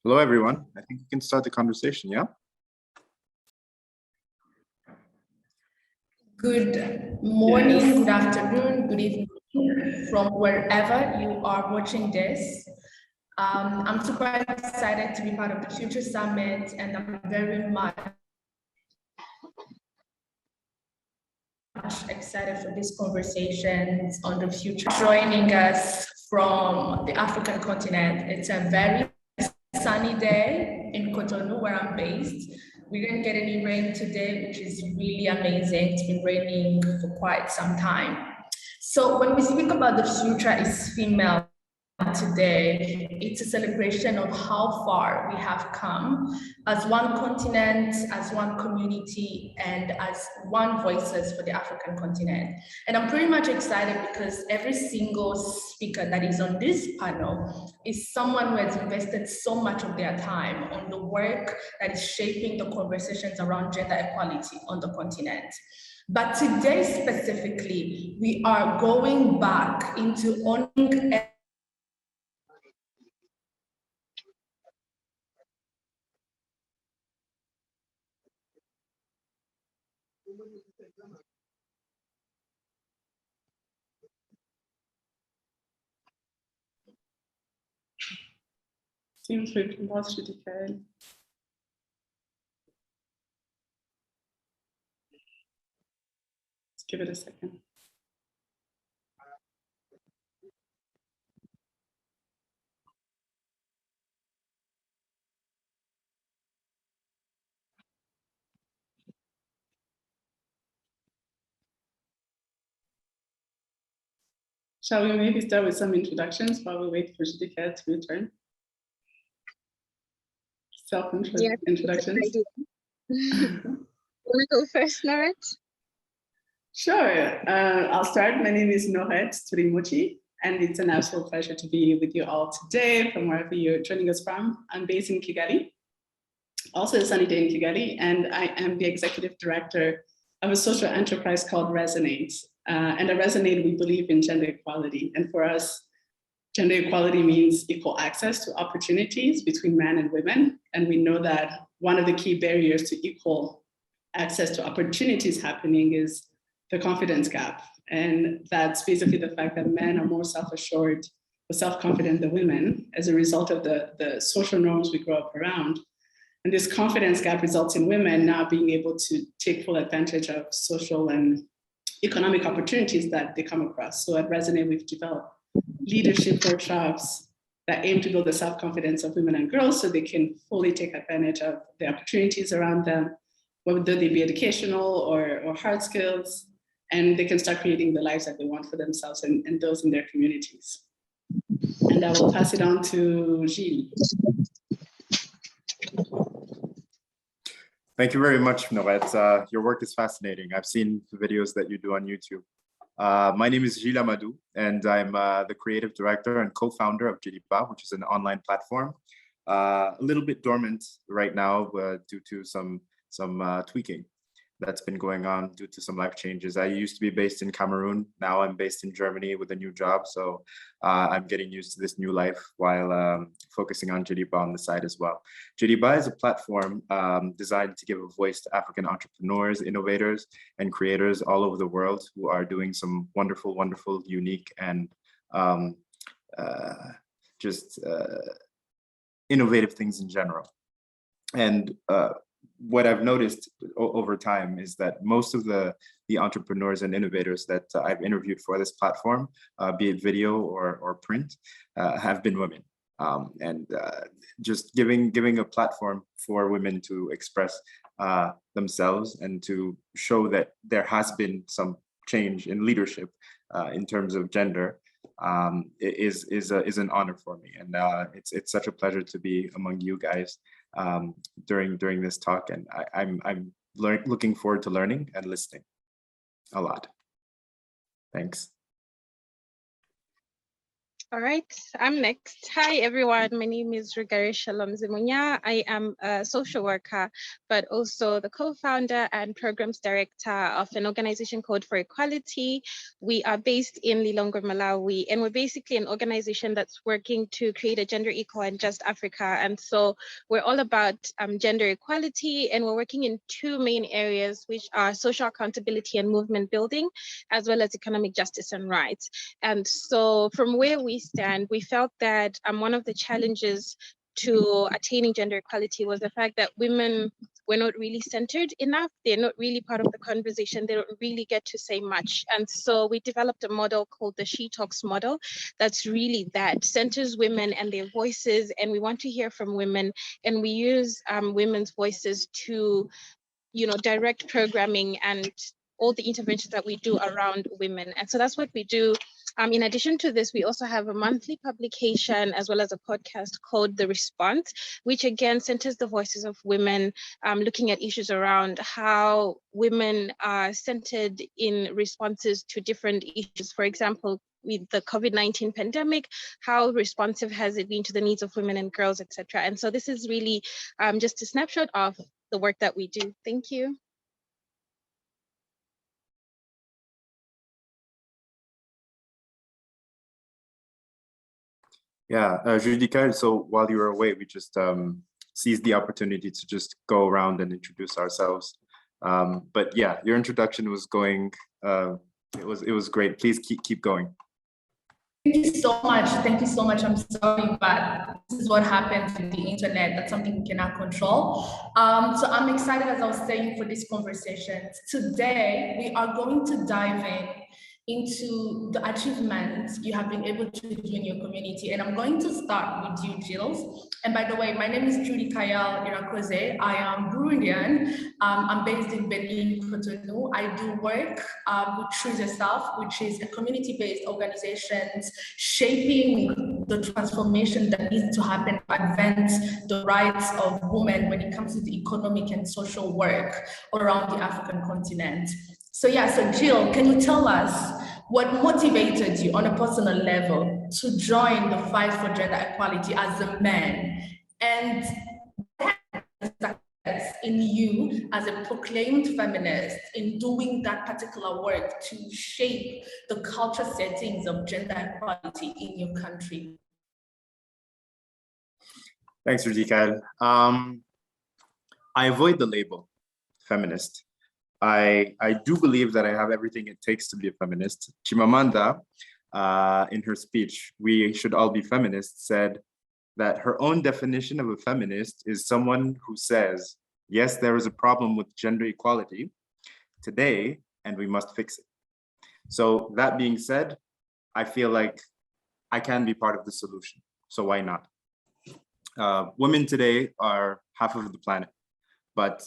Hello, everyone. I think we can start the conversation, yeah? Good morning, good afternoon, good evening from wherever you are watching this. I'm super excited to be part of the Future Summit, and I'm very much excited for these conversations on the future. Joining us from the African continent, it's a very sunny day in Cotonou, where I'm based. We didn't get any rain today, which is really amazing. It's been raining for quite some time. So when we speak about the future is female today, it's a celebration of how far we have come as one continent, as one community, and as one voices for the African continent. And I'm pretty much excited because every single speaker that is on this panel is someone who has invested so much of their time on the work that is shaping the conversations around gender equality on the continent. But today specifically, we are going back into owning Seems we've lost Judicaelle. Let's give it a second. Shall we maybe start with some introductions while we wait for Judicaelle to return? Self-introductions. Want to go first, Norette? Sure. I'll start. My name is Norette Turimuci, and it's an absolute pleasure to be with you all today from wherever you're joining us from. I'm based in Kigali, also a sunny day in Kigali, and I am the executive director of a social enterprise called Resonate. And at Resonate, we believe in gender equality. And for us, gender equality means equal access to opportunities between men and women. And we know that one of the key barriers to equal access to opportunities happening is the confidence gap. And that's basically the fact that men are more self-assured or self-confident than women as a result of the social norms we grow up around. And this confidence gap results in women not being able to take full advantage of social and economic opportunities that they come across. So at Resonate, we've developed leadership workshops that aim to build the self-confidence of women and girls so they can fully take advantage of the opportunities around them, whether they be educational or hard skills, and they can start creating the lives that they want for themselves and those in their communities. And I will pass it on to Gilles. Thank you very much, Norette. Your work is fascinating. I've seen the videos that you do on YouTube. My name is Gilles Amadou, and I'm the creative director and co-founder of Djellibah, which is an online platform. A little bit dormant right now due to some tweaking that's been going on due to some life changes. I used to be based in Cameroon. Now I'm based in Germany with a new job. So I'm getting used to this new life while focusing on Djellibah on the side as well. Djellibah is a platform designed to give a voice to African entrepreneurs, innovators, and creators all over the world who are doing some wonderful, wonderful, unique, and innovative things in general. And what I've noticed over time is that most of the entrepreneurs and innovators that I've interviewed for this platform, be it video or print, have been women. Just giving a platform for women to express themselves and to show that there has been some change in leadership in terms of gender is an honor for me. And it's such a pleasure to be among you guys during this talk, and I'm looking forward to learning and listening a lot. Thanks. All right, I'm next. Hi, everyone. My name is Rugare Shalom Zimunya. I am a social worker, but also the co-founder and programs director of an organization called For Equality. We are based in Lilongwe, Malawi, and we're basically an organization that's working to create a gender equal and just Africa. And so we're all about gender equality, and we're working in two main areas, which are social accountability and movement building, as well as economic justice and rights. And so from where we stand, we felt that one of the challenges to attaining gender equality was the fact that women were not really centered enough. They're not really part of the conversation. They don't really get to say much. And so we developed a model called the She Talks model that's really that centers women and their voices. And we want to hear from women, and we use women's voices to, direct programming and all the interventions that we do around women. And so that's what we do. In addition to this, we also have a monthly publication as well as a podcast called The Response, which again centers the voices of women, looking at issues around how women are centered in responses to different issues. For example, with the COVID-19 pandemic, how responsive has it been to the needs of women and girls, etc. And so this is really just a snapshot of the work that we do. Thank you. Yeah, Judicaelle, so while you were away, we just seized the opportunity to just go around and introduce ourselves. But yeah, your introduction was going, it was great. Please keep going. Thank you so much. Thank you so much. I'm sorry, but this is what happens with the internet. That's something we cannot control. So I'm excited, as I was saying, for this conversation. Today, we are going to dive into the achievements you have been able to do in your community. And I'm going to start with you, Gilles. And by the way, my name is Judicaelle Irakoze. I am Burundian. I'm based in Benin, Cotonou. I do work with Choose Yourself, which is a community-based organization shaping the transformation that needs to happen to advance the rights of women when it comes to the economic and social work around the African continent. So yeah, so Gilles, can you tell us what motivated you on a personal level to join the fight for gender equality as a man? And in you as a proclaimed feminist in doing that particular work to shape the culture settings of gender equality in your country? Thanks, Judicaelle. I avoid the label feminist. I do believe that I have everything it takes to be a feminist. Chimamanda, in her speech, "We should all be feminists," said that her own definition of a feminist is someone who says, yes, there is a problem with gender equality today, and we must fix it. So that being said, I feel like I can be part of the solution. So why not? Women today are half of the planet, but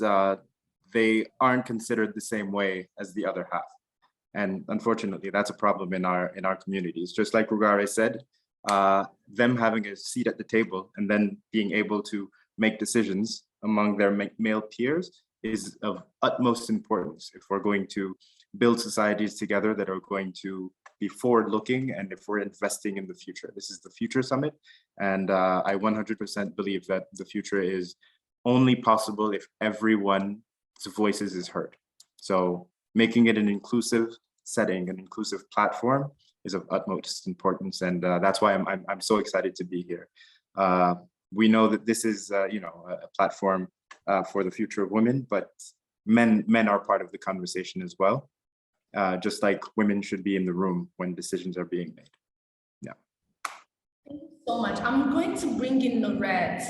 they aren't considered the same way as the other half. And unfortunately, that's a problem in our communities. Just like Rugare said, them having a seat at the table and then being able to make decisions among their male peers is of utmost importance if we're going to build societies together that are going to be forward-looking and if we're investing in the future. This is the Future Summit, and I 100% believe that the future is only possible if everyone's voices is heard. So making it an inclusive setting, an inclusive platform is of utmost importance, and that's why I'm so excited to be here. We know that this is a platform for the future of women, but men are part of the conversation as well. Just like women should be in the room when decisions are being made. Yeah. Thank you so much. I'm going to bring in Norette.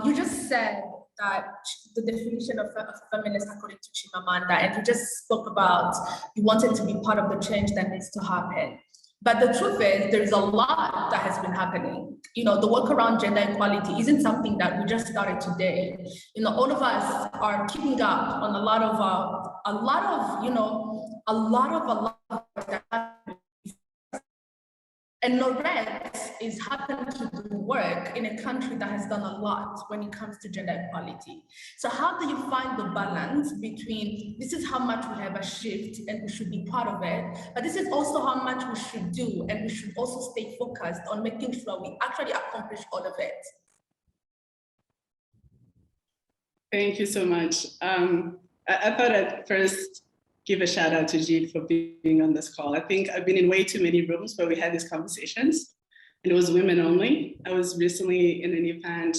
You just said that the definition of a feminist according to Chimamanda, and you just spoke about you wanted to be part of the change that needs to happen. But the truth is, there is a lot that has been happening. The work around gender equality isn't something that we just started today. All of us are keeping up on a lot of And Norette is happening to do work in a country that has done a lot when it comes to gender equality. So how do you find the balance between, this is how much we have achieved and we should be part of it, but this is also how much we should do, and we should also stay focused on making sure we actually accomplish all of it? Thank you so much. I thought I'd first give a shout out to Gilles for being on this call. I think I've been in way too many rooms where we had these conversations and it was women only. I was recently in an event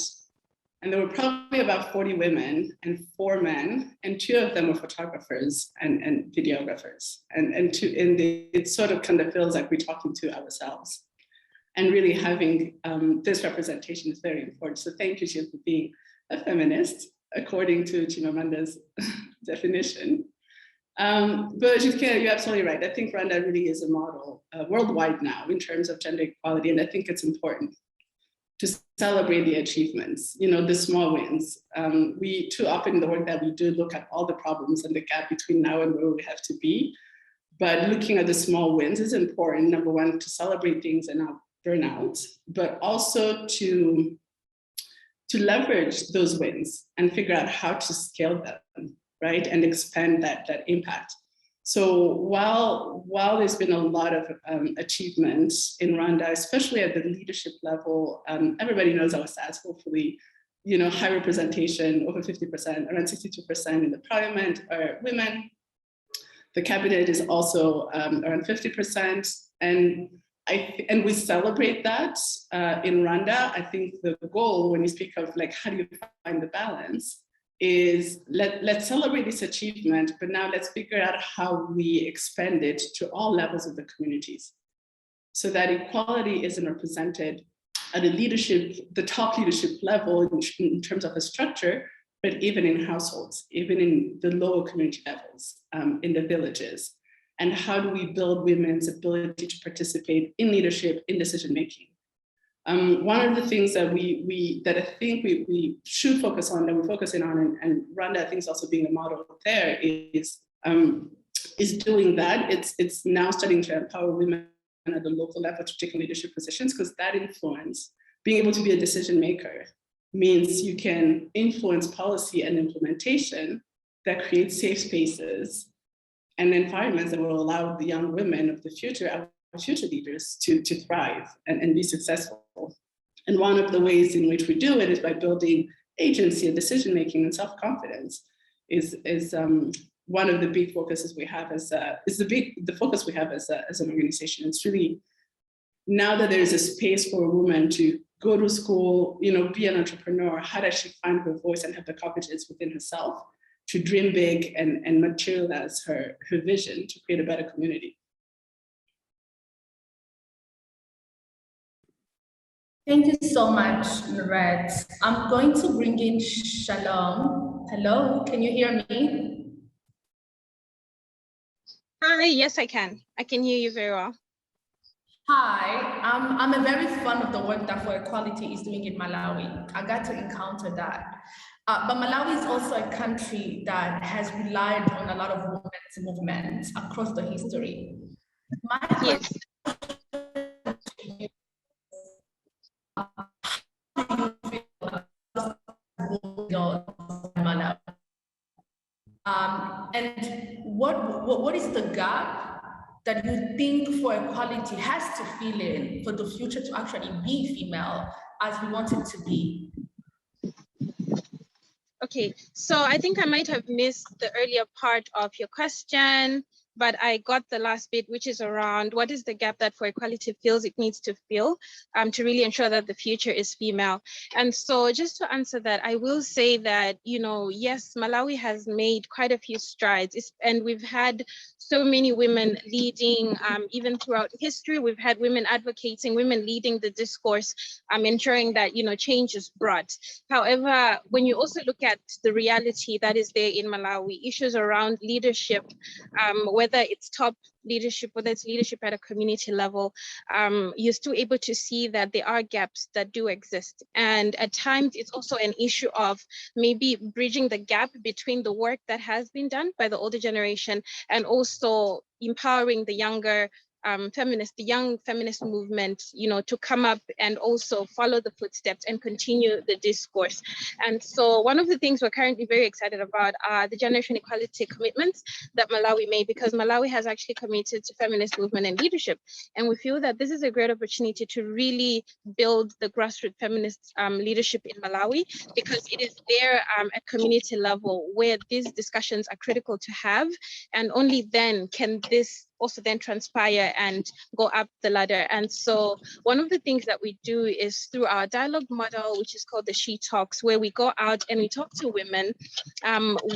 and there were probably about 40 women and 4 men, and 2 of them were photographers and videographers. It sort of kind of feels like we're talking to ourselves. And really having this representation is very important. So thank you, Gilles, for being a feminist, according to Chimamanda's definition. But Judicaelle, you're absolutely right. I think Rwanda really is a model worldwide now in terms of gender equality. And I think it's important to celebrate the achievements, the small wins. We too often in the work that we do look at all the problems and the gap between now and where we have to be. But looking at the small wins is important, number one, to celebrate things and not burn out, but also to leverage those wins and figure out how to scale them, right? And expand that impact. So while there's been a lot of achievements in Rwanda, especially at the leadership level, everybody knows our stats, hopefully, high representation, over 50%, around 62% in the parliament are women. The cabinet is also around 50%. And we celebrate that in Rwanda. I think the goal when you speak of like, how do you find the balance, is let's celebrate this achievement, but now let's figure out how we expand it to all levels of the communities so that equality isn't represented at the top leadership level in terms of a structure, but even in households, even in the lower community levels, in the villages. And how do we build women's ability to participate in leadership, in decision-making? One of the things that I think we should focus on, that we're focusing on, and Rwanda I think is also being a model there, is doing that. It's now starting to empower women at the local level to take leadership positions, because that influence, being able to be a decision maker, means you can influence policy and implementation that creates safe spaces and environments that will allow the young women of the future, our future leaders, to thrive and be successful. And one of the ways in which we do it is by building agency and decision-making and self-confidence is one of the big focuses we have the focus we have as an organization. It's really, now that there is a space for a woman to go to school, be an entrepreneur, how does she find her voice and have the confidence within herself to dream big and materialize her vision to create a better community. Thank you so much, Norette. I'm going to bring in Shalom. Hello, can you hear me? Hi, yes, I can. I can hear you very well. Hi, I'm a very fan of the work that For Equality is doing in Malawi. I got to encounter that. But Malawi is also a country that has relied on a lot of women's movements across the history. Yes. And what is the gap that you think For Equality has to fill in for the future to actually be female as we want it to be? Okay, so I think I might have missed the earlier part of your question, but I got the last bit, which is around what is the gap that For Equality feels it needs to fill to really ensure that the future is female. And so just to answer that, I will say that, yes, Malawi has made quite a few strides, and we've had so many women leading, even throughout history. We've had women advocating, women leading the discourse, ensuring that, change is brought. However, when you also look at the reality that is there in Malawi, issues around leadership, whether it's top leadership, whether it's leadership at a community level, you're still able to see that there are gaps that do exist. And at times it's also an issue of maybe bridging the gap between the work that has been done by the older generation and also empowering the younger the young feminist movement, to come up and also follow the footsteps and continue the discourse. And so one of the things we're currently very excited about are the generation equality commitments that Malawi made, because Malawi has actually committed to feminist movement and leadership. And we feel that this is a great opportunity to really build the grassroots feminist leadership in Malawi, because it is there at community level where these discussions are critical to have, and only then can this also then transpire and go up the ladder. And so one of the things that we do is through our dialogue model, which is called the She Talks, where we go out and we talk to women.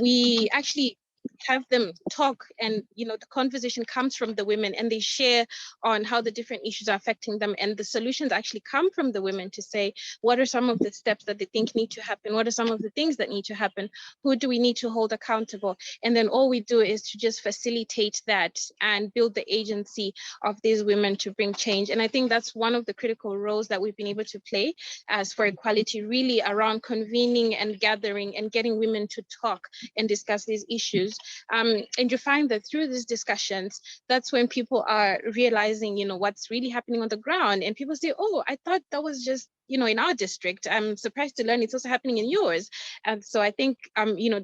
We actually have them talk, and the conversation comes from the women, and they share on how the different issues are affecting them, and the solutions actually come from the women to say, what are some of the steps that they think need to happen? What are some of the things that need to happen? Who do we need to hold accountable? And then all we do is to just facilitate that and build the agency of these women to bring change. And I think that's one of the critical roles that we've been able to play as for equality, really around convening and gathering and getting women to talk and discuss these issues. And you find that through these discussions, that's when people are realizing, what's really happening on the ground. And people say, oh, I thought that was just, in our district. I'm surprised to learn it's also happening in yours. And so I think,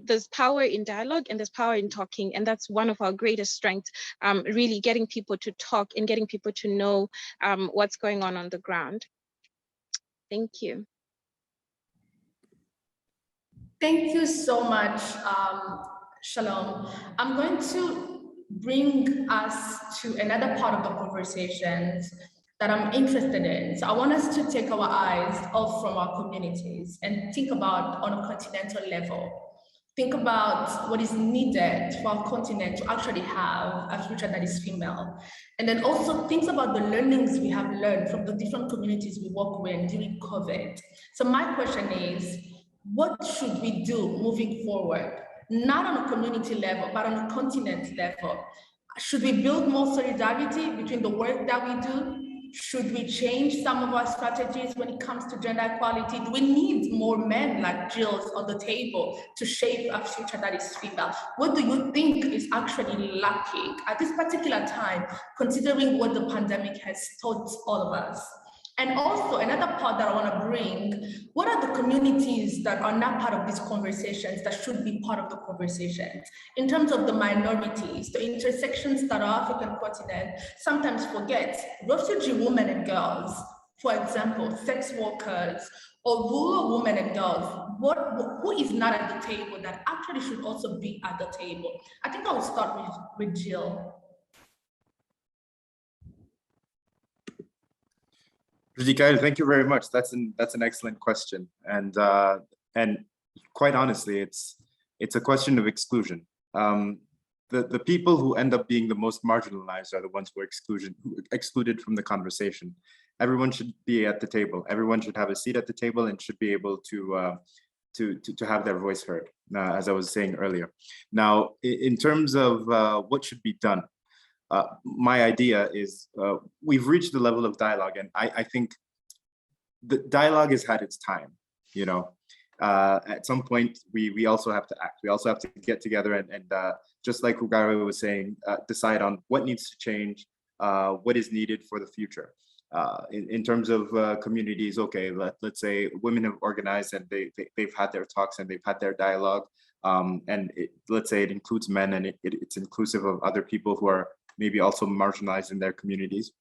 there's power in dialogue and there's power in talking. And that's one of our greatest strengths, really getting people to talk and getting people to know what's going on the ground. Thank you. Thank you so much, Shalom. I'm going to bring us to another part of the conversations that I'm interested in. So I want us to take our eyes off from our communities and think about on a continental level. Think about what is needed for our continent to actually have a future that is female. And then also think about the learnings we have learned from the different communities we work with during COVID. So my question is, what should we do moving forward? Not on a community level, but on a continent level. Should we build more solidarity between the work that we do? Should we change some of our strategies when it comes to gender equality? Do we need more men like Gilles on the table to shape a future that is female? What do you think is actually lacking at this particular time, considering what the pandemic has taught all of us? And also another part that I want to bring, what are the communities that are not part of these conversations that should be part of the conversations? In terms of the minorities, the intersections that our African continent sometimes forgets, refugee women and girls, for example, sex workers, or rural women and girls, who is not at the table that actually should also be at the table? I think I will start with Gilles. Judicaelle, thank you very much. That's an excellent question, and quite honestly, it's a question of exclusion. The people who end up being the most marginalized are the ones who are excluded from the conversation. Everyone should be at the table. Everyone should have a seat at the table and should be able to have their voice heard, as I was saying earlier. Now, in terms of what should be done, my idea is we've reached the level of dialogue, and I think the dialogue has had its time. At some point we also have to act. We also have to get together and just like Rugare was saying, decide on what needs to change, what is needed for the future. In terms of communities, okay, let's say women have organized and they've had their talks and they've had their dialogue, and let's say it includes men and it's inclusive of other people who are maybe also marginalized in their communities.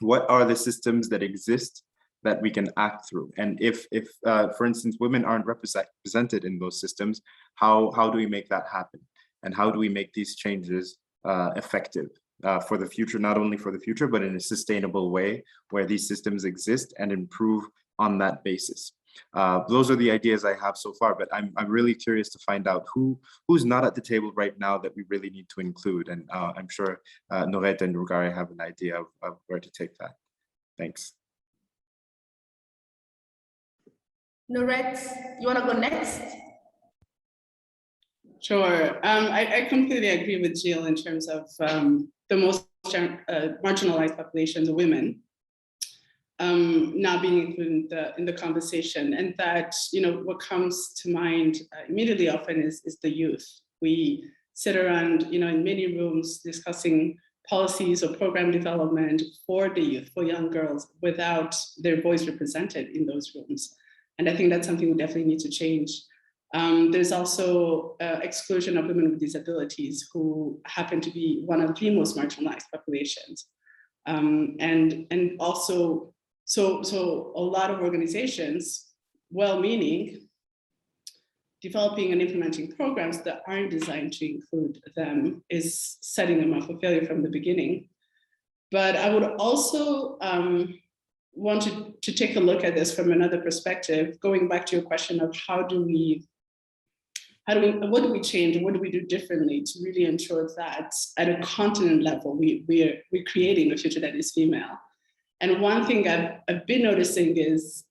What are the systems that exist that we can act through? And if for instance, women aren't represented in those systems, how do we make that happen? And how do we make these changes effective for the future, not only for the future, but in a sustainable way where these systems exist and improve on that basis? Those are the ideas I have so far, but I'm really curious to find out who's not at the table right now that we really need to include. And I'm sure Norette and Rugare have an idea of where to take that. Thanks. Norette, you want to go next? Sure. I completely agree with Gilles in terms of the most marginalized population, the women, not being included in the conversation. And that, what comes to mind immediately often is the youth. We sit around, in many rooms discussing policies or program development for the youth, for young girls, without their voice represented in those rooms. And I think that's something we definitely need to change. There's also exclusion of women with disabilities who happen to be one of the most marginalized populations. And also, so a lot of organizations, well-meaning, developing and implementing programs that aren't designed to include them is setting them up for failure from the beginning. But I would also want to take a look at this from another perspective, going back to your question of what do we change, what do we do differently to really ensure that at a continent level, we're creating a future that is female. And one thing I've been noticing is,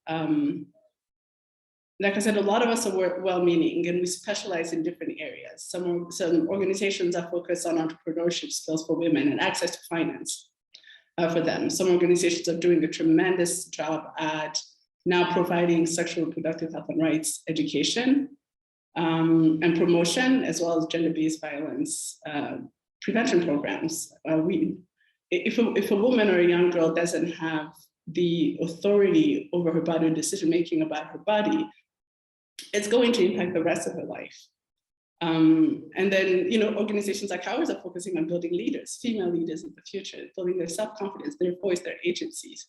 like I said, a lot of us are well-meaning and we specialize in different areas. Some organizations are focused on entrepreneurship skills for women and access to finance for them. Some organizations are doing a tremendous job at now providing sexual reproductive health and rights education and promotion, as well as gender-based violence prevention programs. If a woman or a young girl doesn't have the authority over her body or decision-making about her body, it's going to impact the rest of her life. And then, organizations like ours are focusing on building leaders, female leaders in the future, building their self-confidence, their voice, their agencies.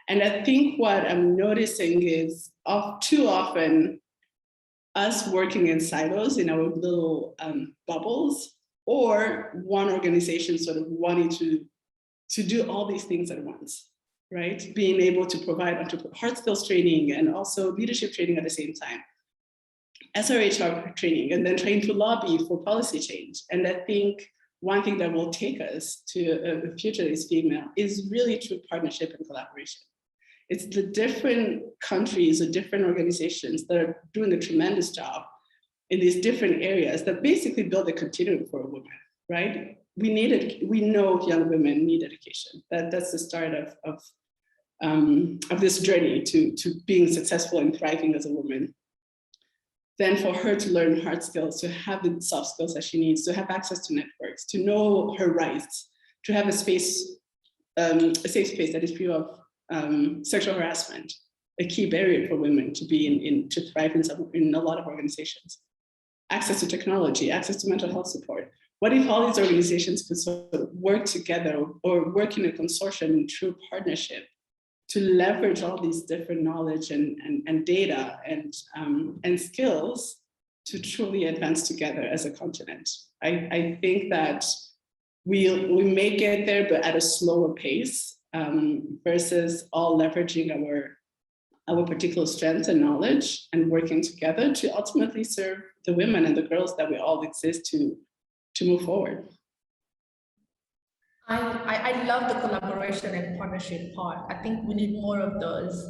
And I think what I'm noticing is too often us working in silos in our little bubbles, or one organization sort of wanting to do all these things at once, right? Being able to provide hard skills training and also leadership training at the same time. SRHR training, and then trying to lobby for policy change. And I think one thing that will take us to a future that is female is really through partnership and collaboration. It's the different countries or different organizations that are doing a tremendous job in these different areas that basically build a continuum for a woman, right? We know young women need education. That's the start of this journey to being successful and thriving as a woman. Then for her to learn hard skills, to have the soft skills that she needs, to have access to networks, to know her rights, to have a safe space that is free of sexual harassment, a key barrier for women to be to thrive in a lot of organizations. Access to technology, access to mental health support. What if all these organizations could sort of work together or work in a consortium in true partnership to leverage all these different knowledge and data and skills to truly advance together as a continent? I think that we may get there, but at a slower pace versus all leveraging our particular strengths and knowledge and working together to ultimately serve the women and the girls that we all exist to move forward. I love the collaboration and partnership part. I think we need more of those.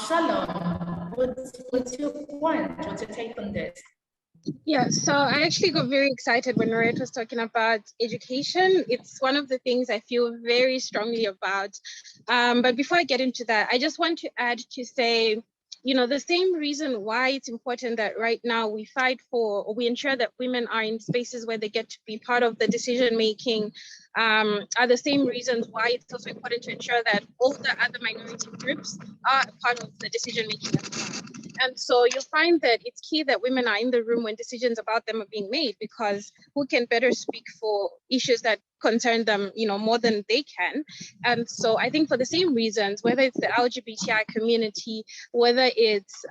Shalom, what's your point? What's your take on this? Yeah, so I actually got very excited when Norette was talking about education. It's one of the things I feel very strongly about. But before I get into that, I just want to add to say, the same reason why it's important that right now we fight for, or we ensure that women are in spaces where they get to be part of the decision-making are the same reasons why it's also important to ensure that all the other minority groups are part of the decision-making as well. And so you'll find that it's key that women are in the room when decisions about them are being made, because who can better speak for issues that concern them, more than they can. And so I think for the same reasons, whether it's the LGBTI community, whether it's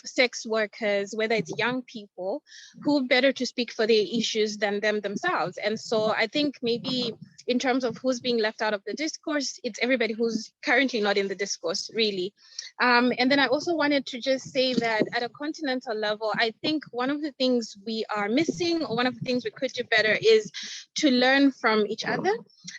sex workers, whether it's young people, who better to speak for their issues than them themselves. And so I think maybe in terms of who's being left out of the discourse, it's everybody who's currently not in the discourse, really. And then I also wanted to just say that at a continental level, I think one of the things we are missing, or one of the things we could do better, is to learn from each other.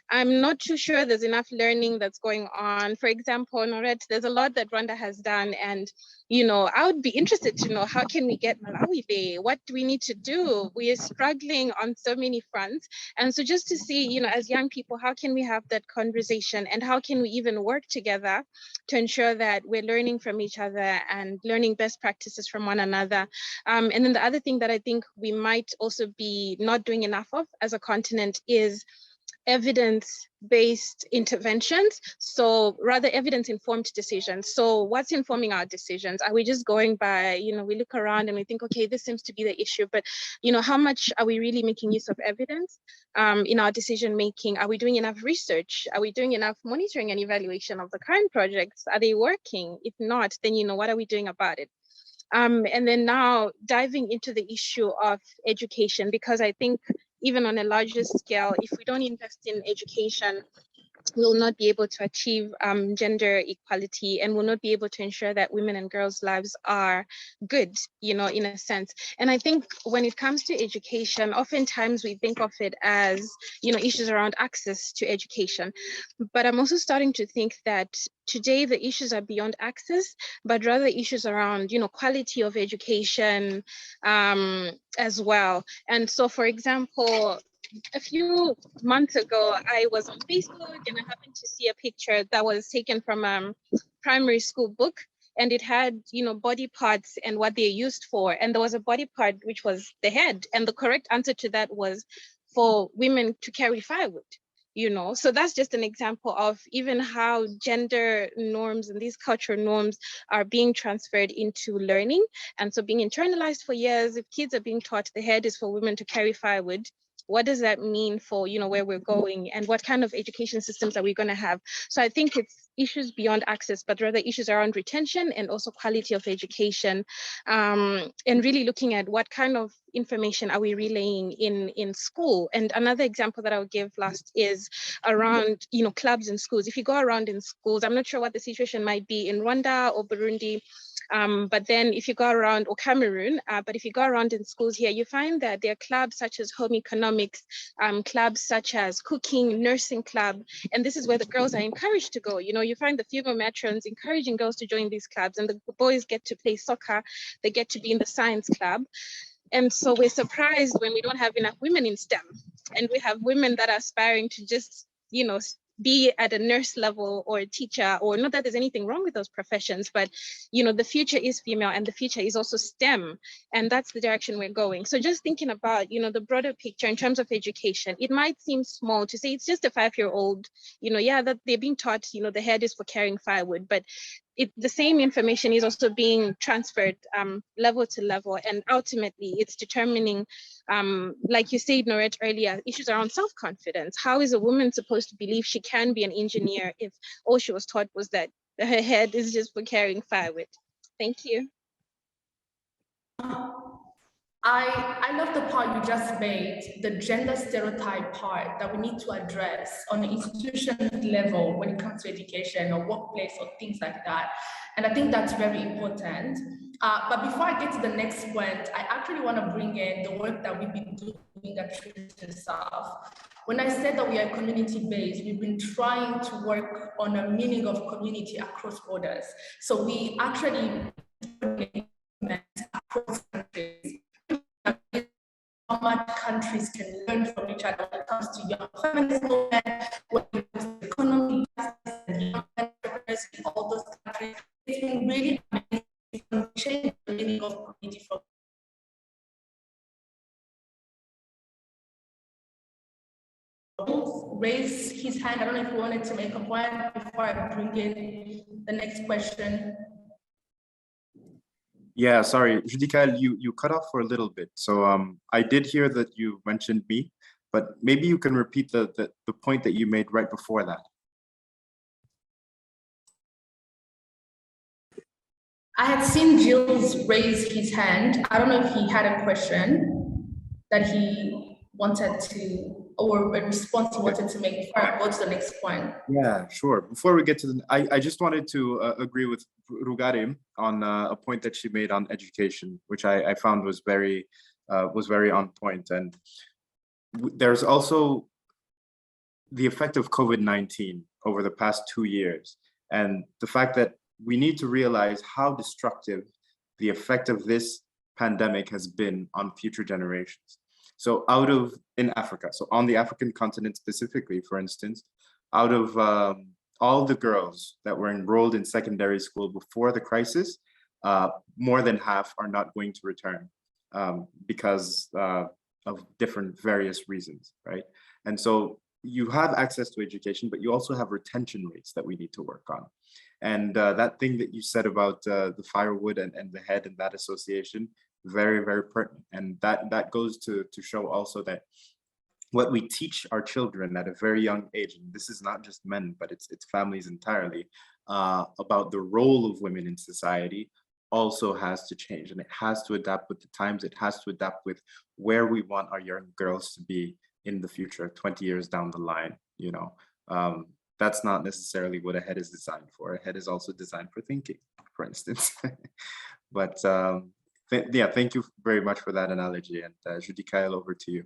I'm not too sure there's enough learning that's going on. For example, Norette, there's a lot that Rwanda has done, and I would be interested to know, how can we get Malawi there? What do we need to do? We are struggling on so many fronts. And so just to see, as young people, how can we have that conversation, and how can we even work together to ensure that we're learning from each other and learning best practices from one another. And then the other thing that I think we might also be not doing enough of as a continent is evidence-based interventions, so rather evidence-informed decisions. So what's informing our decisions? Are we just going by, we look around and we think, okay, this seems to be the issue, but how much are we really making use of evidence in our decision making? Are we doing enough research? Are we doing enough monitoring and evaluation of the current projects? Are they working? If not, then what are we doing about it? And then now diving into the issue of education, because I think even on a larger scale, if we don't invest in education, we will not be able to achieve gender equality, and will not be able to ensure that women and girls' lives are good, in a sense. And I think when it comes to education, oftentimes we think of it as, issues around access to education. But I'm also starting to think that today the issues are beyond access, but rather issues around, quality of education as well. And so, for example, a few months ago, I was on Facebook and I happened to see a picture that was taken from a primary school book, and it had, body parts and what they're used for. And there was a body part which was the head, and the correct answer to that was for women to carry firewood. So that's just an example of even how gender norms and these cultural norms are being transferred into learning. And so being internalized for years, if kids are being taught the head is for women to carry firewood, what does that mean for, where we're going, and what kind of education systems are we going to have? So I think it's issues beyond access, but rather issues around retention and also quality of education, and really looking at what kind of information are we relaying in school. And another example that I'll give last is around, clubs in schools. If you go around in schools, I'm not sure what the situation might be in Rwanda or Burundi, but then if you go around, or Cameroon, but if you go around in schools here, you find that there are clubs such as home economics, clubs such as cooking, nursing club, and this is where the girls are encouraged to go. You find the female matrons encouraging girls to join these clubs, and the boys get to play soccer, they get to be in the science club. And so we're surprised when we don't have enough women in STEM, and we have women that are aspiring to just, be at a nurse level or a teacher, or not that there's anything wrong with those professions, but the future is female and the future is also STEM, and that's the direction we're going. So just thinking about the broader picture in terms of education, it might seem small to say it's just a 5-year-old, that they're being taught the head is for carrying firewood, but the same information is also being transferred level to level, and ultimately it's determining, like you said, Norette, earlier, issues around self-confidence. How is a woman supposed to believe she can be an engineer if all she was taught was that her head is just for carrying firewood? Thank you. I love the part you just made, the gender stereotype part that we need to address on the institution level when it comes to education or workplace or things like that. And I think that's very important. But before I get to the next point, I actually want to bring in the work that we've been doing at Trinity South. When I said that we are community-based, we've been trying to work on a meaning of community across borders. So we actually across countries, how much countries can learn from each other when it comes to young feminist movement, when it comes to economy, and young entrepreneurs in all those countries. It's been really amazing to change the meaning of community from raise his hand. I don't know if you wanted to make a point before I bring in the next question. Yeah, sorry, Judicaelle, you cut off for a little bit. So I did hear that you mentioned me, but maybe you can repeat the point that you made right before that. I had seen Gilles raise his hand. I don't know if he had a question that he wanted to, or a response he wanted to make before I go to the next point. Yeah, sure. Before we get to I just wanted to agree with Rugare on a point that she made on education, which I found was very on point. And there's also the effect of COVID-19 over the past 2 years, and the fact that we need to realize how destructive the effect of this pandemic has been on future generations. So in Africa, so on the African continent specifically, for instance, out of all the girls that were enrolled in secondary school before the crisis, more than half are not going to return because of different various reasons, right? And so you have access to education, but you also have retention rates that we need to work on. And that thing that you said about the firewood and the head and that association, very, very pertinent. And that goes to show also that what we teach our children at a very young age, and this is not just men, but it's families entirely, about the role of women in society also has to change, and it has to adapt with the times. It has to adapt with where we want our young girls to be in the future, 20 years down the line. You know, that's not necessarily what a head is designed for. A head is also designed for thinking, for instance. But yeah, thank you very much for that analogy. And Judicaelle, over to you.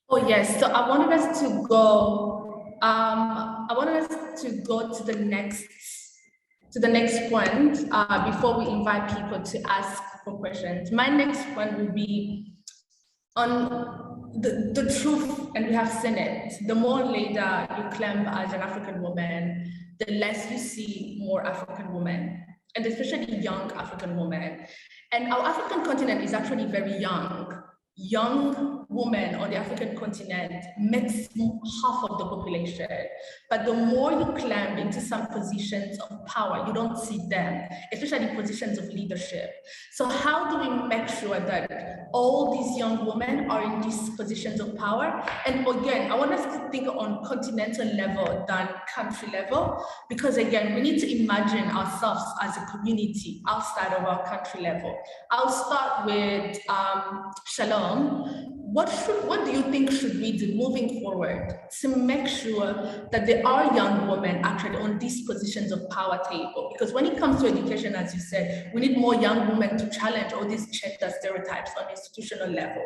Oh yes, so I wanted us to go. I wanted us to go to the next point before we invite people to ask for questions. My next one will be on the truth, and we have seen it. The more later you climb as an African woman, the less you see more African women, and especially young African women. And our African continent is actually very young. Young women on the African continent makes half of the population, but the more you climb into some positions of power, you don't see them, especially positions of leadership. So how do we make sure that all these young women are in these positions of power? And again, I want us to think on continental level than country level, because again, we need to imagine ourselves as a community outside of our country level. I'll start with Shalom. What do you think should we do moving forward to make sure that there are young women actually on these positions of power table? Because when it comes to education, as you said, we need more young women to challenge all these gender stereotypes on institutional level.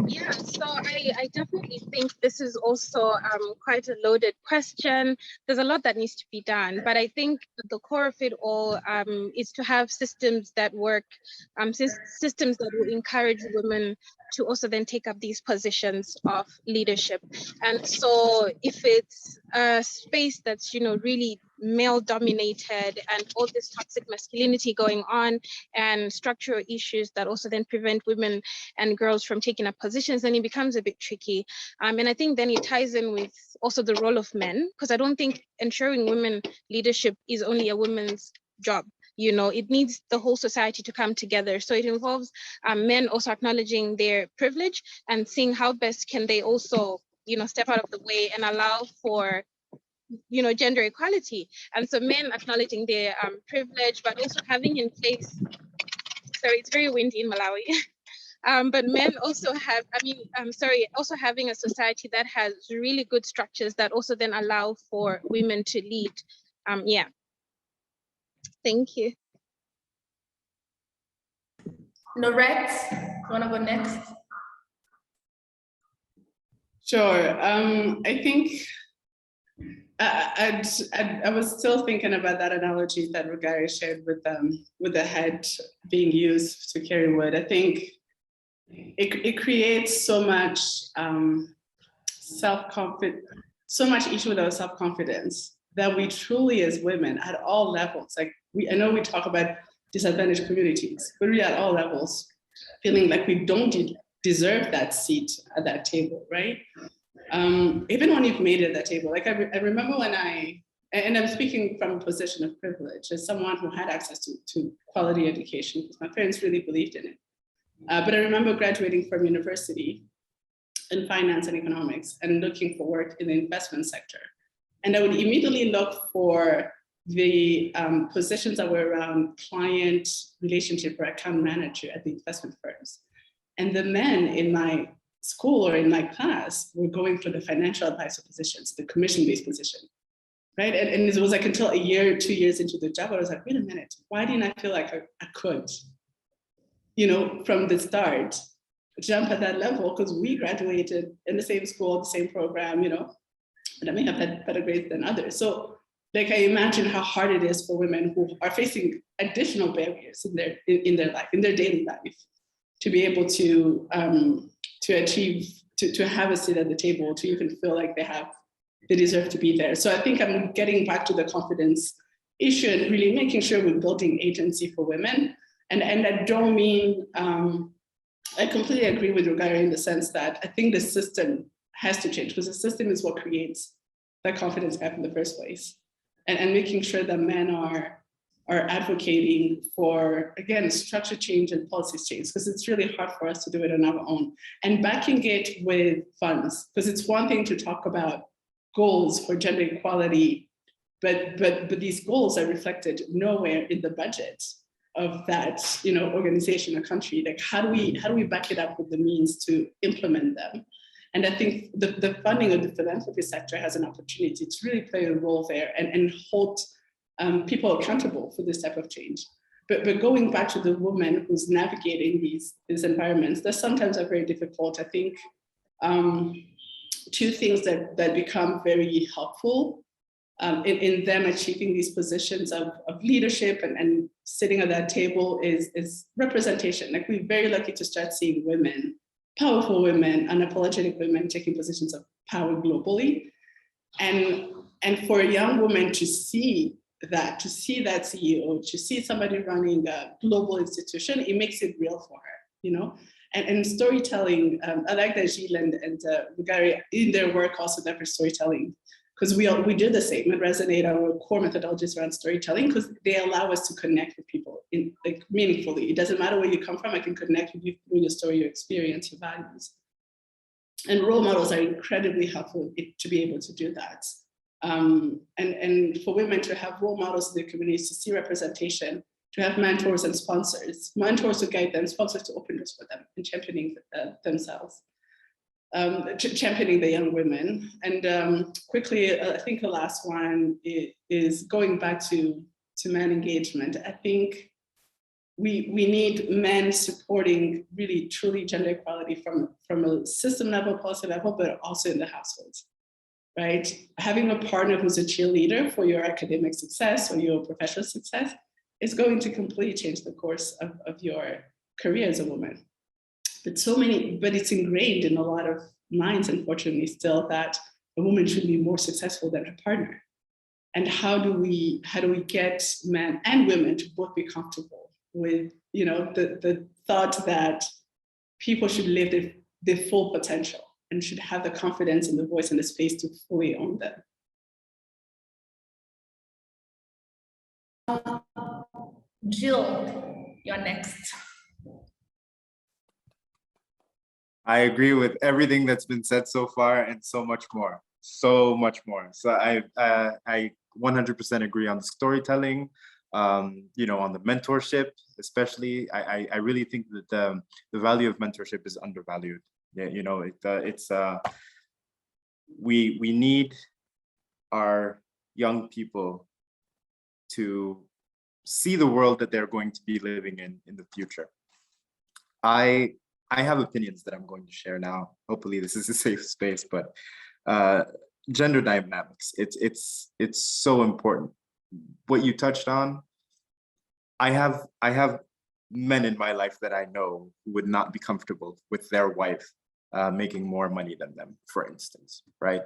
Yeah, so I definitely think this is also quite a loaded question. There's a lot that needs to be done, but I think the core of it all is to have systems that work, systems that will encourage women to also then take up these positions of leadership. And so if it's a space that's, you know, really male dominated and all this toxic masculinity going on and structural issues that also then prevent women and girls from taking up positions, then it becomes a bit tricky. And I think then it ties in with also the role of men, because I don't think ensuring women leadership is only a woman's job. You know, it needs the whole society to come together. So it involves men also acknowledging their privilege and seeing how best can they also, you know, step out of the way and allow for, you know, gender equality. And so men acknowledging their privilege, but also having in place, sorry, it's very windy in Malawi. But men also have, also having a society that has really good structures that also then allow for women to lead. Yeah. Thank you. Norette, you want to go next? Sure. I think I was still thinking about that analogy that Rugare shared with the head being used to carry wood. I think it creates so much self-confidence, so much issue with our self-confidence that we truly, as women at all levels, like I know we talk about disadvantaged communities, but really at all levels, feeling like we don't deserve that seat at that table, right? Even when you've made it at that table, like I remember when and I'm speaking from a position of privilege as someone who had access to quality education because my parents really believed in it. But I remember graduating from university in finance and economics and looking for work in the investment sector. And I would immediately look for the positions that were around client relationship or account manager at the investment firms. And the men in my school or in my class were going for the financial advisor positions, the commission-based position, right? And it was like until a year, 2 years into the job, I was like, wait a minute, why didn't I feel like I could, you know, from the start, jump at that level? Because we graduated in the same school, the same program, you know, and I may have had better grades than others. So like, I imagine how hard it is for women who are facing additional barriers in their life, in their daily life, to be able to achieve, to have a seat at the table, to even feel like they deserve to be there. So I think I'm getting back to the confidence issue and really making sure we're building agency for women. And I don't mean I completely agree with Rugare in the sense that I think the system has to change, because the system is what creates that confidence gap in the first place. And making sure that men are advocating for, again, structure change and policy change, because it's really hard for us to do it on our own. And backing it with funds, because it's one thing to talk about goals for gender equality, but these goals are reflected nowhere in the budget of that, organization or country. Like, how do we back it up with the means to implement them? And I think the funding of the philanthropy sector has an opportunity to really play a role there and hold people accountable for this type of change. But going back to the woman who's navigating these environments, that sometimes are very difficult. I think two things that become very helpful in them achieving these positions of leadership and sitting at that table is representation. Like, we're very lucky to start seeing women, powerful women, unapologetic women taking positions of power globally. And for a young woman to see that CEO, to see somebody running a global institution, it makes it real for her, And storytelling, I like that Gilles and Rugare in their work also leverage storytelling, because we do the same at Resonate. Our core methodologies around storytelling, because they allow us to connect with people meaningfully. It doesn't matter where you come from, I can connect with you through your story, your experience, your values. And role models are incredibly helpful to be able to do that. And for women to have role models in their communities, to see representation, to have mentors and sponsors to guide them, sponsors to open doors for them, and championing themselves. Championing the young women. And quickly, I think the last one is going back to men engagement. I think we need men supporting really truly gender equality from a system level, policy level, but also in the households, right? Having a partner who's a cheerleader for your academic success or your professional success is going to completely change the course of your career as a woman. But it's ingrained in a lot of minds, unfortunately, still, that a woman should be more successful than her partner. And how do we get men and women to both be comfortable with, the thought that people should live their full potential and should have the confidence and the voice and the space to fully own them. Gilles, you're next. I agree with everything that's been said so far, and so much more. So I 100% agree on the storytelling, on the mentorship, especially. I really think that the value of mentorship is undervalued. Yeah, we need our young people to see the world that they're going to be living in the future. I have opinions that I'm going to share now. Hopefully this is a safe space, but gender dynamics, it's so important. What you touched on, I have men in my life that I know who would not be comfortable with their wife making more money than them, for instance, right?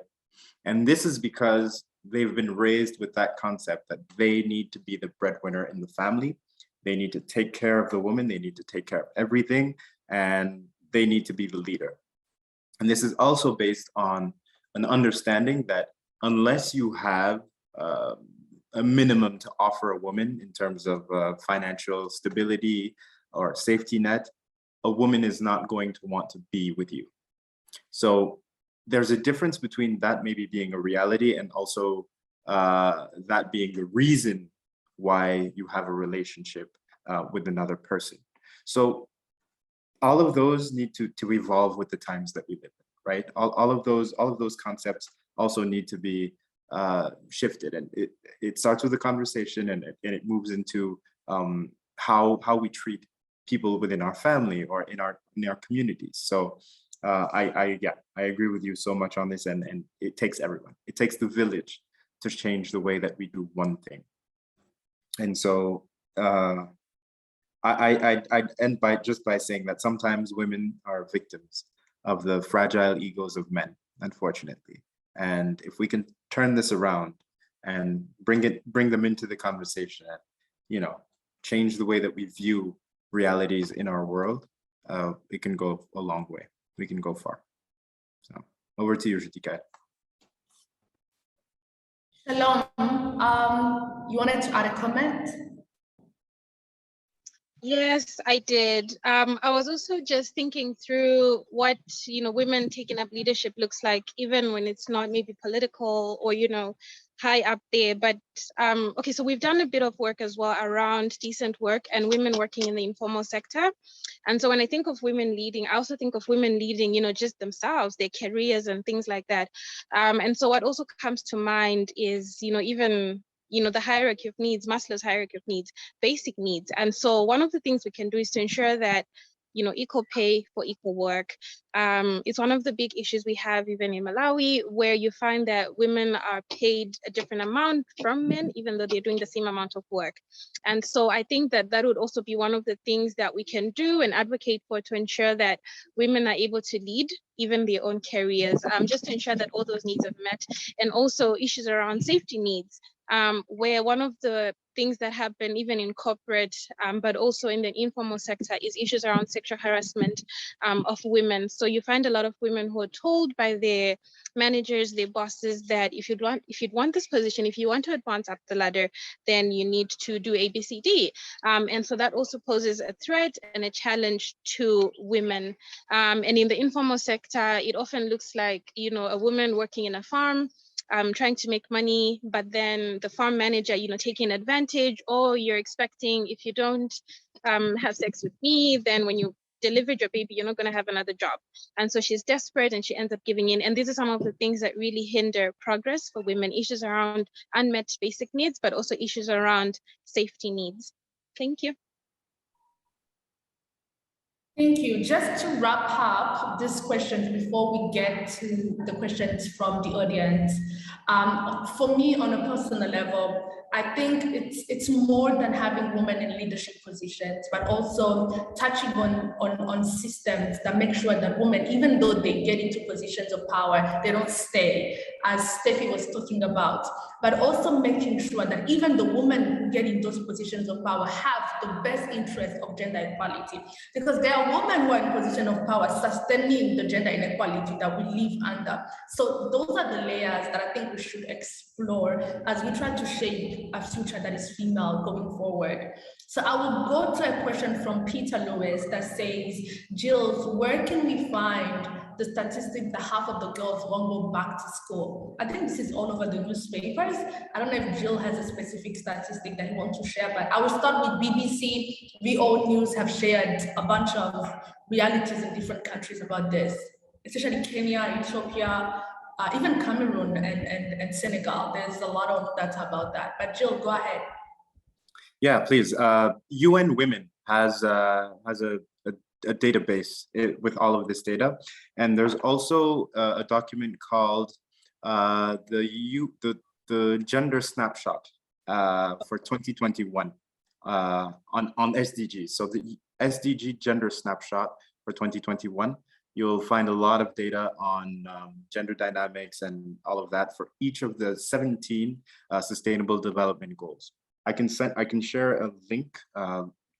And this is because they've been raised with that concept that they need to be the breadwinner in the family. They need to take care of the woman. They need to take care of everything, and they need to be the leader. And this is also based on an understanding that unless you have a minimum to offer a woman in terms of financial stability or safety net, a woman is not going to want to be with you. So there's a difference between that maybe being a reality and also that being the reason why you have a relationship with another person. So all of those need to evolve with the times that we live in, right? All of those concepts also need to be shifted, and it starts with a conversation, and it moves into how we treat people within our family or in our communities. So I agree with you so much on this, and it takes everyone. It takes the village to change the way that we do one thing. And so I'd end by saying that sometimes women are victims of the fragile egos of men, unfortunately. And if we can turn this around and bring them into the conversation and, change the way that we view realities in our world, it can go a long way. We can go far. So over to you, Judicaelle. Shalom. You wanted to add a comment? Yes, I did. I was also just thinking through what, women taking up leadership looks like, even when it's not maybe political or, high up there. But okay, so we've done a bit of work as well around decent work and women working in the informal sector. And so when I think of women leading, I also think of women leading, just themselves, their careers and things like that. And so what also comes to mind is, even the hierarchy of needs, Maslow's hierarchy of needs, basic needs. And so one of the things we can do is to ensure that, equal pay for equal work. It's one of the big issues we have even in Malawi, where you find that women are paid a different amount from men, even though they're doing the same amount of work. And so I think that that would also be one of the things that we can do and advocate for to ensure that women are able to lead even their own careers, just to ensure that all those needs are met. And also issues around safety needs. Where one of the things that happen even in corporate, but also in the informal sector, is issues around sexual harassment of women. So you find a lot of women who are told by their managers, their bosses, that if you'd want this position, if you want to advance up the ladder, then you need to do A, B, C, D. And so that also poses a threat and a challenge to women. And in the informal sector, it often looks like, a woman working in a farm, trying to make money, but then the farm manager, taking advantage, or you're expecting, if you don't have sex with me, then when you delivered your baby, you're not going to have another job. And so she's desperate and she ends up giving in. And these are some of the things that really hinder progress for women, issues around unmet basic needs, but also issues around safety needs. Thank you. Thank you. Just to wrap up these questions before we get to the questions from the audience, for me, on a personal level, I think it's more than having women in leadership positions, but also touching on systems that make sure that women, even though they get into positions of power, they don't stay, as Steffi was talking about, but also making sure that even the women who get in those positions of power have the best interest of gender equality, because there are women who are in position of power sustaining the gender inequality that we live under. So those are the layers that I think we should explore as we try to shape a future that is female going forward. So I will go to a question from Peter Lewis that says, Gilles, where can we find the statistic that half of the girls won't go back to school? I think this is all over the newspapers. I don't know if Gilles has a specific statistic that he wants to share, but I will start with BBC. VO News have shared a bunch of realities in different countries about this, especially Kenya, Ethiopia, even Cameroon and Senegal. There's a lot of data about that. But Gilles, go ahead. Yeah, please. UN Women has a database with all of this data, and there's also a document called the Gender Snapshot for 2021 on SDGs. So the SDG Gender Snapshot for 2021. You'll find a lot of data on gender dynamics and all of that for each of the 17 Sustainable Development Goals. I can share a link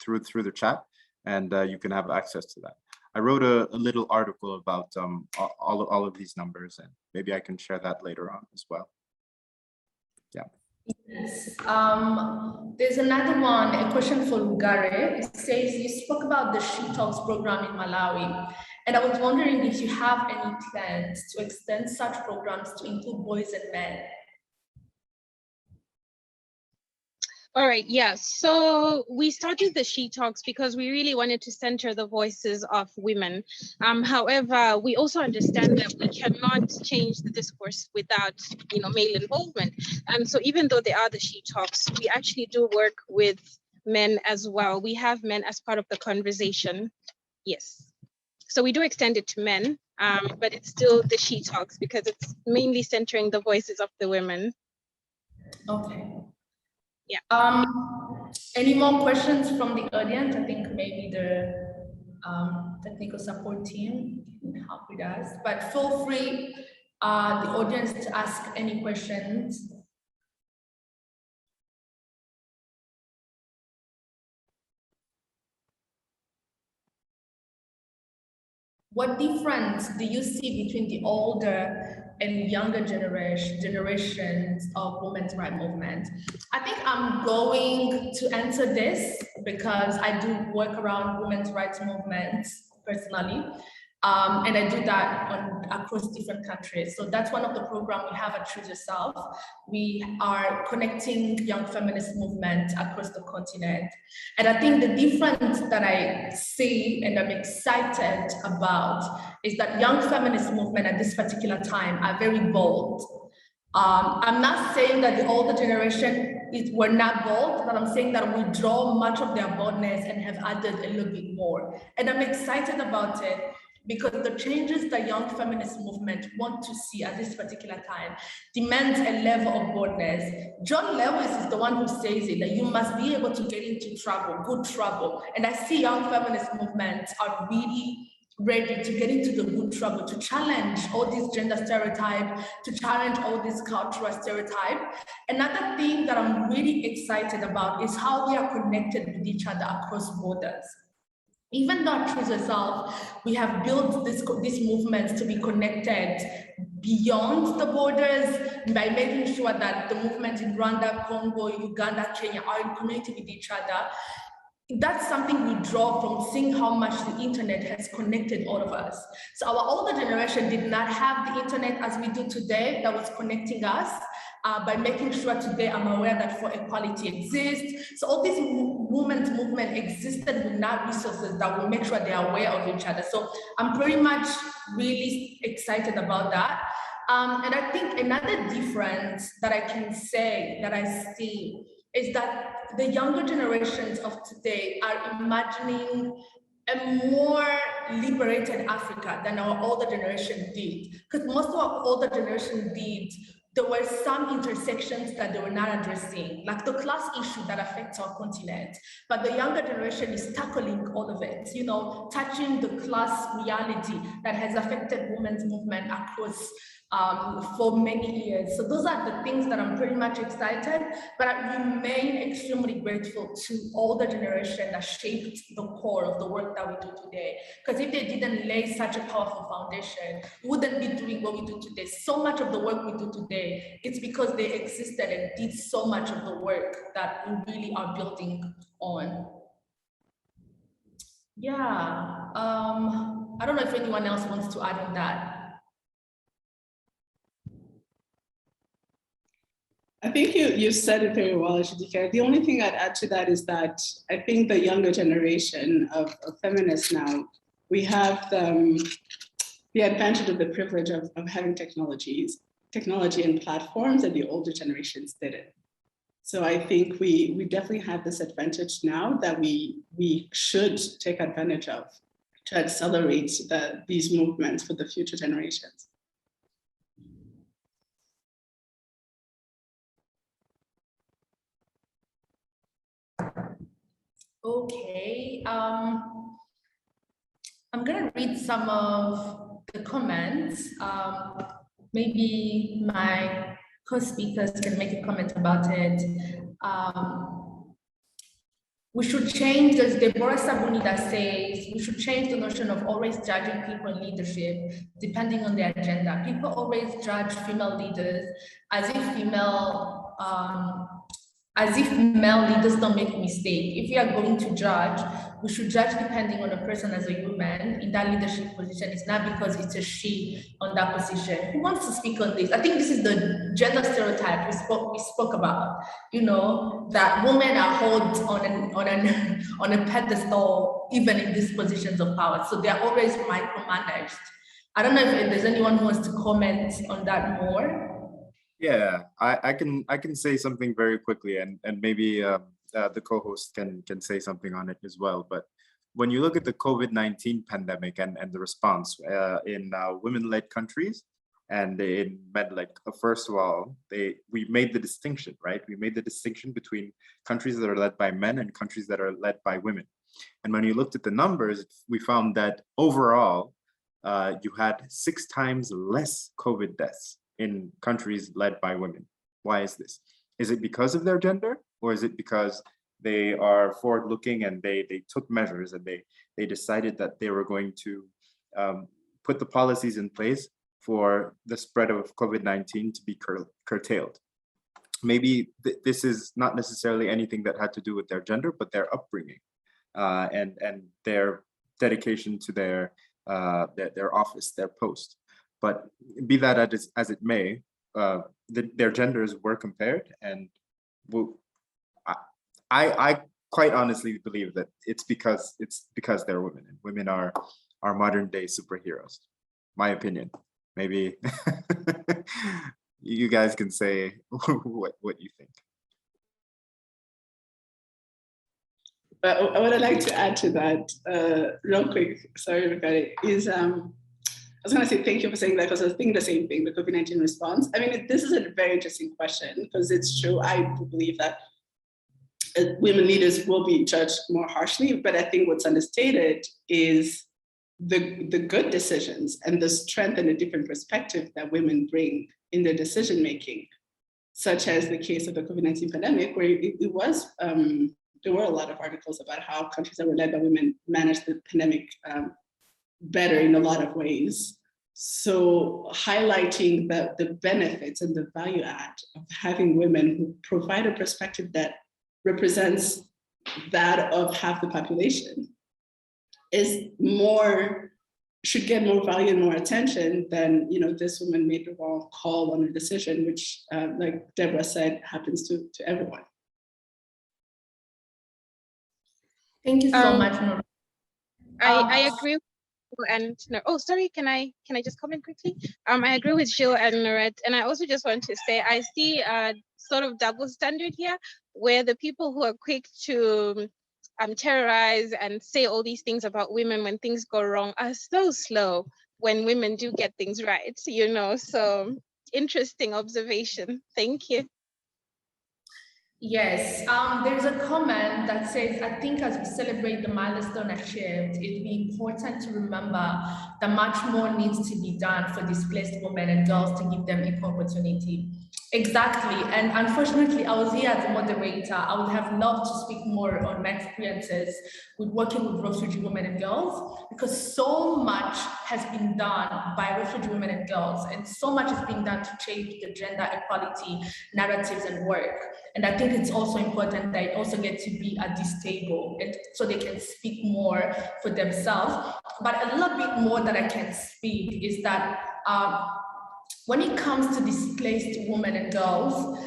through the chat, and you can have access to that. I wrote a little article about all of these numbers, and maybe I can share that later on as well. Yeah. Yes. There's another one, a question for Rugare. It says, you spoke about the She Talks program in Malawi, and I was wondering if you have any plans to extend such programs to include boys and men. All right, yeah, so we started the She Talks because we really wanted to center the voices of women. However, we also understand that we cannot change the discourse without, male involvement. And so even though there are the She Talks, we actually do work with men as well. We have men as part of the conversation, yes. So we do extend it to men, but it's still the She Talks because it's mainly centering the voices of the women. Okay. Yeah. Any more questions from the audience? I think maybe the technical support team can help with us, but feel free, the audience, to ask any questions. what difference do you see between the older and younger generations of women's rights movement? I think I'm going to answer this because I do work around women's rights movements personally. And I do that across different countries. So that's one of the programs we have at Choose Yourself. We are connecting young feminist movement across the continent. And I think the difference that I see and I'm excited about is that young feminist movement at this particular time are very bold. I'm not saying that the older generation were not bold, but I'm saying that we draw much of their boldness and have added a little bit more. And I'm excited about it because the changes the young feminist movement want to see at this particular time demands a level of boldness. John Lewis is the one who says it, that you must be able to get into trouble, good trouble. And I see young feminist movements are really ready to get into the good trouble, to challenge all these gender stereotypes, to challenge all these cultural stereotypes. Another thing that I'm really excited about is how we are connected with each other across borders. Even though at Choose Yourself, we have built this movement to be connected beyond the borders by making sure that the movement in Rwanda, Congo, Uganda, Kenya are in community with each other. That's something we draw from seeing how much the internet has connected all of us. So our older generation did not have the internet as we do today that was connecting us. By making sure today I'm aware that for equality exists. So all this women's movement existed without resources that will make sure they are aware of each other. So I'm pretty much really excited about that. And I think another difference that I can say that I see is that the younger generations of today are imagining a more liberated Africa than our older generation did. Because most of our older generation did, there were some intersections that they were not addressing, like the class issue that affects our continent. But the younger generation is tackling all of it, you know, touching the class reality that has affected women's movement across for many years. So those are the things that I'm pretty much excited, but I remain extremely grateful to all the generation that shaped the core of the work that we do today. Because if they didn't lay such a powerful foundation, we wouldn't be doing what we do today. So much of the work we do today, it's because they existed and did so much of the work that we really are building on. Yeah, I don't know if anyone else wants to add on that. I think you said it very well, Judicaelle. The only thing I'd add to that is that I think the younger generation of feminists now, we have the advantage of the privilege of having technology and platforms that the older generations didn't. So I think we definitely have this advantage now that we should take advantage of to accelerate these movements for the future generations. Okay, I'm gonna read some of the comments. Maybe my co-speakers can make a comment about it. We should change, there's Deborah Sabuni that says, we should change the notion of always judging people in leadership depending on their agenda. People always judge female leaders as if male leaders don't make mistakes. If we are going to judge, we should judge depending on the person as a woman in that leadership position. It's not because it's a she on that position. Who wants to speak on this? I think this is the gender stereotype we spoke about. You know, that women are held on a pedestal even in these positions of power. So they're always micromanaged. I don't know if there's anyone who wants to comment on that more. Yeah, I can say something very quickly, and maybe the co-host can say something on it as well. But when you look at the COVID-19 pandemic and the response in women-led countries and in men-led, first of all, we made the distinction, right? We made the distinction between countries that are led by men and countries that are led by women. And when you looked at the numbers, we found that overall, you had 6 times less COVID deaths in countries led by women. Why is this? Is it because of their gender, or is it because they are forward-looking and they took measures and they decided that they were going to put the policies in place for the spread of COVID-19 to be curtailed. Maybe this is not necessarily anything that had to do with their gender, but their upbringing and their dedication to their office, their post. But be that as it may, their genders were compared, and I quite honestly believe that it's because they're women, and women are modern day superheroes. My opinion. Maybe you guys can say what you think. But what I'd like to add to that, real quick, sorry, Rugare, is I was going to say thank you for saying that, because I was thinking the same thing, the COVID-19 response. I mean, this is a very interesting question, because it's true. I believe that women leaders will be judged more harshly, but I think what's understated is the good decisions and the strength and the different perspective that women bring in their decision making, such as the case of the COVID-19 pandemic, where it was, there were a lot of articles about how countries that were led by women managed the pandemic better in a lot of ways. So highlighting the benefits and the value add of having women who provide a perspective that represents that of half the population should get more value and more attention than, this woman made the wrong call on a decision, which, like Deborah said, happens to everyone. Thank you so much, Norette. I agree. And oh, sorry, can I just comment quickly? I agree with Gilles and Norette, and I also just want to say I see a sort of double standard here, where the people who are quick to terrorize and say all these things about women when things go wrong are so slow when women do get things right, so interesting observation. Thank you. Yes, there's a comment that says, I think as we celebrate the milestone achieved, it'd be important to remember that much more needs to be done for displaced women and girls to give them equal opportunity. Exactly, and unfortunately, I was here as a moderator. I would have loved to speak more on my experiences with working with refugee women and girls, because so much has been done by refugee women and girls, and so much is being done to change the gender equality narratives and work. And I think it's also important that it also get to be at this table, and so they can speak more for themselves. But a little bit more that I can speak is that when it comes to displaced women and girls,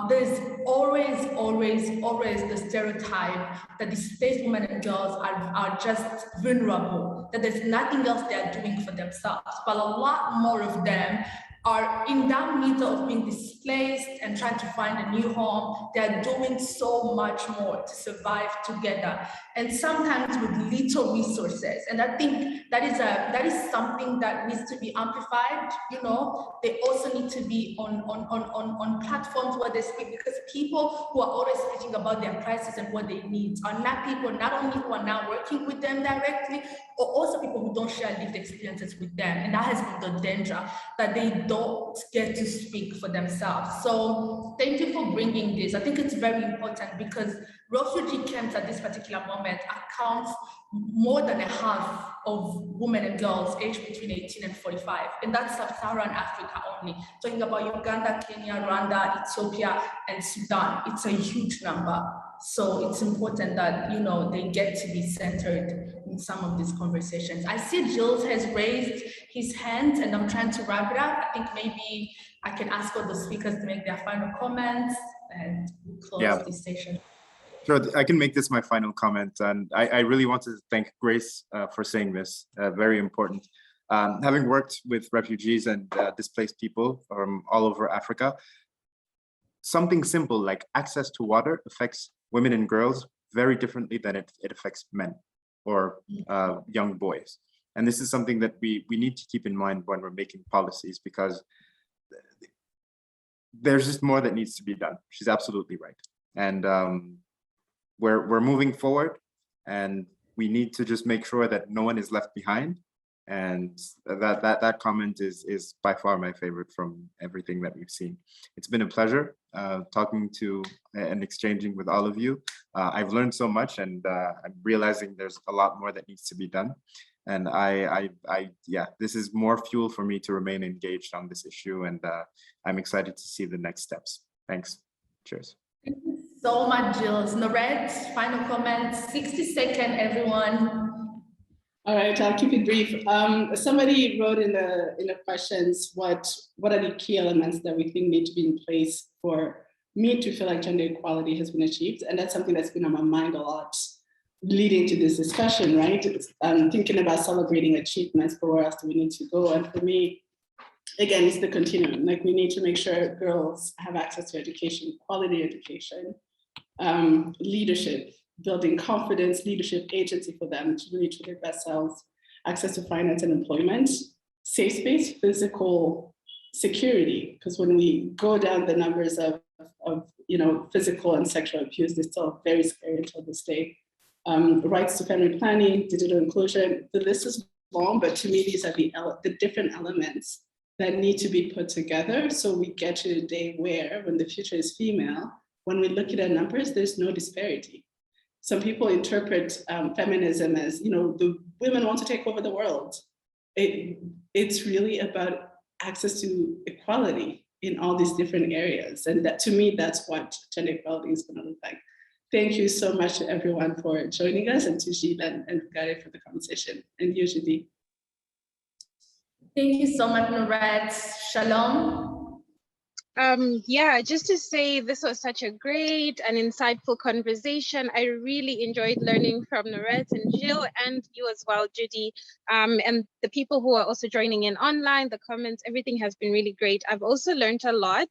there's always the stereotype that displaced women and girls are just vulnerable, that there's nothing else they are doing for themselves. But a lot more of them are in that middle of being displaced and trying to find a new home. They're doing so much more to survive together, and sometimes with little resources. And I think that is something that needs to be amplified. They also need to be on platforms where they speak, because people who are always speaking about their crisis and what they need are not people not only who are now working with them directly, or also people who don't share lived experiences with them. And that has been the danger, that they don't get to speak for themselves. So thank you for bringing this. I think it's very important, because refugee camps at this particular moment accounts more than a half of women and girls aged between 18 and 45. And that's sub-Saharan Africa only. Talking about Uganda, Kenya, Rwanda, Ethiopia, and Sudan. It's a huge number. So it's important that, they get to be centered in some of these conversations. I see Gilles has raised his hand, and I'm trying to wrap it up. I think maybe I can ask all the speakers to make their final comments, and we'll close this session. Sure, I can make this my final comment. And I really want to thank Grace for saying this, very important. Having worked with refugees and displaced people from all over Africa, something simple like access to water affects women and girls very differently than it affects men or young boys. And this is something that we need to keep in mind when we're making policies, because there's just more that needs to be done. She's absolutely right. And we're moving forward, and we need to just make sure that no one is left behind. And that comment is by far my favorite from everything that we've seen. It's been a pleasure talking to and exchanging with all of you. I've learned so much, and I'm realizing there's a lot more that needs to be done. And yeah, this is more fuel for me to remain engaged on this issue, and I'm excited to see the next steps. Thanks. Cheers. Thank you so much, Gilles. Norette, final comments, 60-second, everyone. All right, I'll keep it brief. Somebody wrote in the questions, what are the key elements that we think need to be in place for me to feel like gender equality has been achieved? And that's something that's been on my mind a lot leading to this discussion, right? Thinking about celebrating achievements, but where else do we need to go? And for me, again, it's the continuum. Like, we need to make sure girls have access to education, quality education, leadership, building confidence, leadership agency for them to really treat their best selves, access to finance and employment, safe space, physical security. Because when we go down the numbers of physical and sexual abuse, they're still very scary until this day. Rights to family planning, digital inclusion, the list is long, but to me, these are the different elements that need to be put together so we get to a day where, when the future is female, when we look at our numbers, there's no disparity. Some people interpret feminism as, the women want to take over the world. It's really about access to equality in all these different areas. And that, to me, that's what gender equality is going to look like. Thank you so much to everyone for joining us, and to Gilles and Rugare for the conversation, and you, Judy. Thank you so much, Norette. Shalom. Yeah, just to say, this was such a great and insightful conversation. I really enjoyed learning from Norette and Gilles, and you as well, Judy, and the people who are also joining in online, the comments, everything has been really great. I've also learned a lot.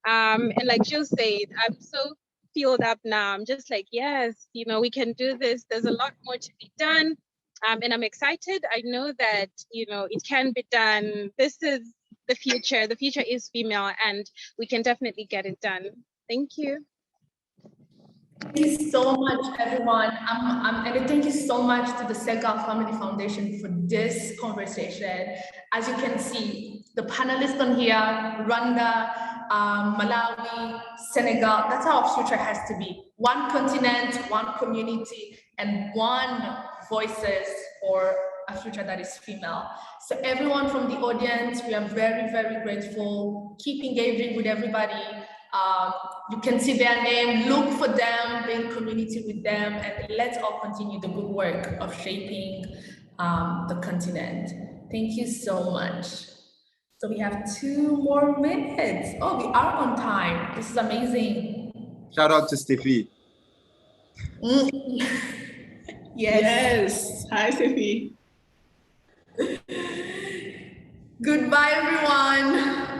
And like Gilles said, I'm so fueled up now. I'm just like, yes, we can do this. There's a lot more to be done. And I'm excited. I know that, it can be done. This is the future. The future is female, and we can definitely get it done. Thank you. Thank you so much, everyone. And thank you so much to the Segal Family Foundation for this conversation. As you can see, the panelists on here, Rwanda, Malawi, Senegal, that's how our future has to be. One continent, one community, and one voices for a future that is female. So everyone from the audience, we are very, very grateful. Keep engaging with everybody. You can see their name, look for them, be in community with them, and let's all continue the good work of shaping the continent. Thank you so much. So we have 2 more minutes. Oh, we are on time. This is amazing. Shout out to Steffi. Yes. Hi, Steffi. Goodbye, everyone.